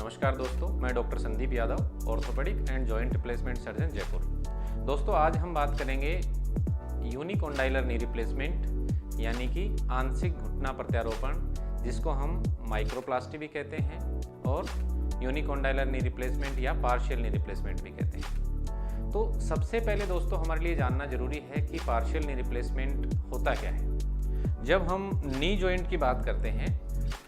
नमस्कार दोस्तों, मैं doctor Sandeep Yadav, orthopaedic and joint replacement surgeon Jaipur. दोस्तों आज हम बात करेंगे यूनिकोंडाइलर नी रिप्लेसमेंट यानी कि आंशिक घुटना प्रत्यारोपण, जिसको हम माइक्रोप्लास्टी भी कहते हैं और यूनिकोंडाइलर नी रिप्लेसमेंट या पार्शियल नी रिप्लेसमेंट भी कहते हैं। तो सबसे पहले दोस्तों हमारे लिए जानना जरूरी है कि पार्शियल नी रिप्लेसमेंट होता क्या है। जब हम नी जॉइंट की बात करते हैं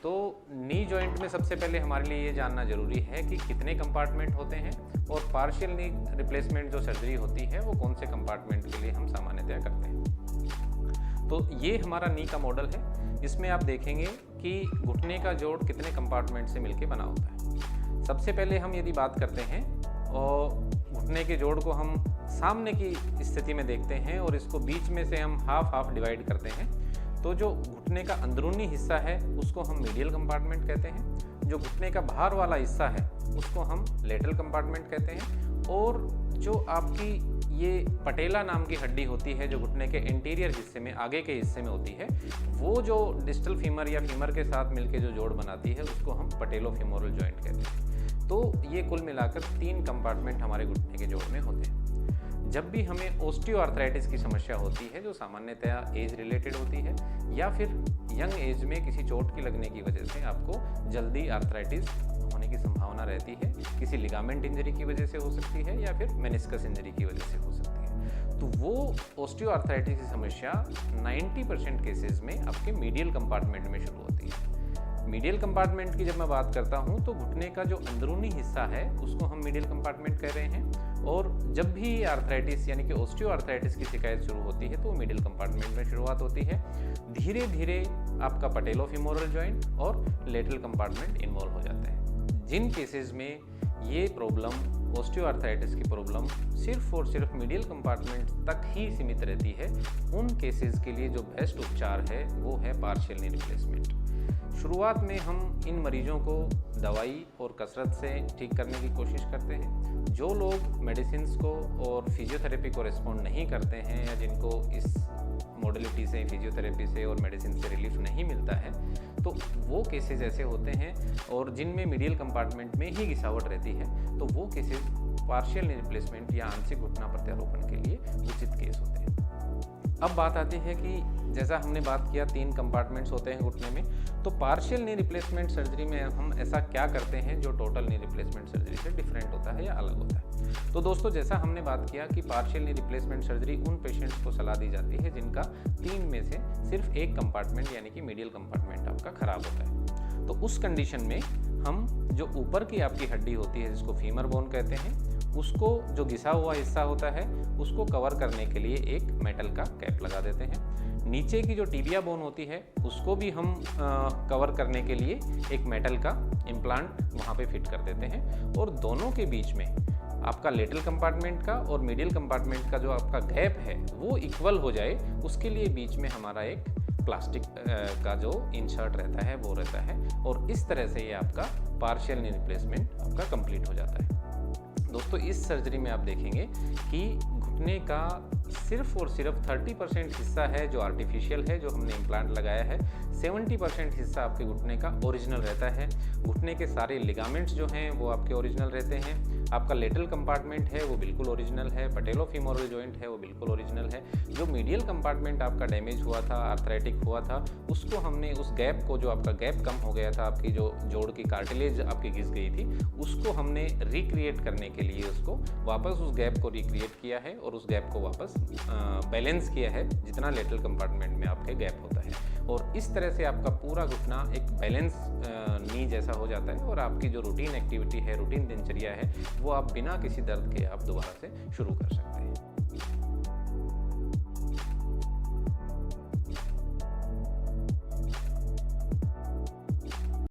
तो नी जॉइंट में सबसे पहले हमारे लिए ये जानना जरूरी है कि कितने कंपार्टमेंट होते हैं और पार्शियल नी रिप्लेसमेंट जो सर्जरी होती है वो कौन से कंपार्टमेंट के लिए हम सामान्यतया करते हैं। तो ये हमारा नी का मॉडल है। इसमें आप देखेंगे कि घुटने का जोड़ कितने कंपार्टमेंट से मिलकर बना होता है। सबसे पहले हम यदि बात करते हैं और घुटने के जोड़ को हम सामने की स्थिति में देखते हैं और इसको बीच में से हम हाफ डिवाइड करते हैं, तो जो घुटने का अंदरूनी हिस्सा है उसको हम मीडियल कंपार्टमेंट कहते हैं, जो घुटने का बाहर वाला हिस्सा है उसको हम लेटरल कंपार्टमेंट कहते हैं, और जो आपकी ये पटेला नाम की हड्डी होती है जो घुटने के इंटीरियर हिस्से में आगे के हिस्से में होती है, वो जो डिस्टल फीमर या फीमर के साथ मिलकर जो जोड़ बनाती है उसको हम पटेलोफीमोरल जॉइंट कहते हैं। तो ये कुल मिलाकर 3 कंपार्टमेंट हमारे घुटने के जोड़ में होते हैं। जब भी हमें ओस्टियोआर्थराइटिस की समस्या होती है जो सामान्यतया एज रिलेटेड होती है या फिर यंग एज में किसी चोट की लगने की वजह से आपको जल्दी आर्थराइटिस होने की संभावना रहती है, किसी लिगामेंट इंजरी की वजह से हो सकती है या फिर मेनिस्कस इंजरी की वजह से हो सकती है। तो वो ओस्टियोआर्थराइटिस की समस्या 90% केसेस में आपके मीडियल कंपार्टमेंट में शुरू होती है। मीडियल कंपार्टमेंट की जब मैं बात करता हूँ तो घुटने का जो अंदरूनी हिस्सा है उसको हम मीडियल कंपार्टमेंट कह रहे हैं, और जब भी आर्थराइटिस यानी कि ओस्टियोआर्थराइटिस की शिकायत शुरू होती है तो मीडियल कंपार्टमेंट में शुरुआत होती है। धीरे धीरे आपका पटेलोफीमोरल जॉइंट और लेटरल कंपार्टमेंट इन्वॉल्व हो जाते हैं। जिन केसेस में ये प्रॉब्लम ओस्टियोआर्थराइटिस की प्रॉब्लम सिर्फ और सिर्फ मीडियल कंपार्टमेंट तक ही सीमित रहती है, उन केसेस के लिए जो बेस्ट उपचार है वो है पार्शियल नी रिप्लेसमेंट। शुरुआत में हम इन मरीजों को दवाई और कसरत से ठीक करने की कोशिश करते हैं। जो लोग मेडिसिन्स को और फिजियोथेरेपी को रिस्पॉन्ड नहीं करते हैं या जिनको इस मॉडलिटी से, फिजियोथेरेपी से और मेडिसिन से रिलीफ नहीं मिलता है, तो वो केसेस ऐसे होते हैं और जिनमें मीडियल कंपार्टमेंट में ही घिसावट रहती है, तो वो केसेस पार्शियल नी रिप्लेसमेंट या आंशिक घुटना प्रत्यारोपण के लिए उचित केस होते हैं। अब बात आती है कि जैसा हमने बात किया 3 कंपार्टमेंट्स होते हैं घुटने में, तो पार्शियल नी रिप्लेसमेंट सर्जरी में हम ऐसा क्या करते हैं जो टोटल नी रिप्लेसमेंट सर्जरी से डिफरेंट होता है या अलग होता है। तो दोस्तों जैसा हमने बात किया कि पार्शियल नी रिप्लेसमेंट सर्जरी उन पेशेंट्स को सलाह दी जाती है जिनका 3 में से सिर्फ एक कंपार्टमेंट यानी कि मीडियल कंपार्टमेंट आपका खराब होता है। तो उस कंडीशन में हम जो ऊपर की आपकी हड्डी होती है जिसको फीमर बोन कहते हैं, उसको जो घिसा हुआ हिस्सा होता है उसको कवर करने के लिए एक मेटल का कैप लगा देते हैं। नीचे की जो टिबिया बोन होती है उसको भी हम कवर करने के लिए एक मेटल का इम्प्लांट वहाँ पे फिट कर देते हैं, और दोनों के बीच में आपका लेटरल कंपार्टमेंट का और मीडियल कंपार्टमेंट का जो आपका गैप है वो इक्वल हो जाए, उसके लिए बीच में हमारा एक प्लास्टिक का जो इंसर्ट रहता है वो रहता है, और इस तरह से ये आपका पार्शियल नी रिप्लेसमेंट आपका कंप्लीट हो जाता है। दोस्तों इस सर्जरी में आप देखेंगे कि घुटने का सिर्फ और सिर्फ 30% हिस्सा है जो आर्टिफिशियल है, जो हमने इम्प्लांट लगाया है। 70% हिस्सा आपके घुटने का ओरिजिनल रहता है। घुटने के सारे लिगामेंट्स जो हैं वो आपके ओरिजिनल रहते हैं। आपका लेटरल कंपार्टमेंट है वो बिल्कुल ओरिजिनल है। पटेलोफीमोरल जॉइंट है वो बिल्कुल ओरिजिनल है। जो मीडियल कंपार्टमेंट आपका डैमेज हुआ था, आर्थराइटिक हुआ था, उसको हमने उस गैप को, जो आपका गैप कम हो गया था, आपकी जो जोड़ की कार्टिलेज आपकी घिस गई थी, उसको हमने रिक्रिएट करने के लिए उसको वापस उस गैप को रिक्रिएट किया है और उस गैप को वापस बैलेंस किया है जितना लेटरल कंपार्टमेंट में आपके गैप होता है, और इस तरह से आपका पूरा घुटना एक बैलेंस नी जैसा हो जाता है, और आपकी जो रूटीन एक्टिविटी है, रूटीन दिनचर्या है, वो आप बिना किसी दर्द के आप दोबारा से शुरू कर सकते हैं।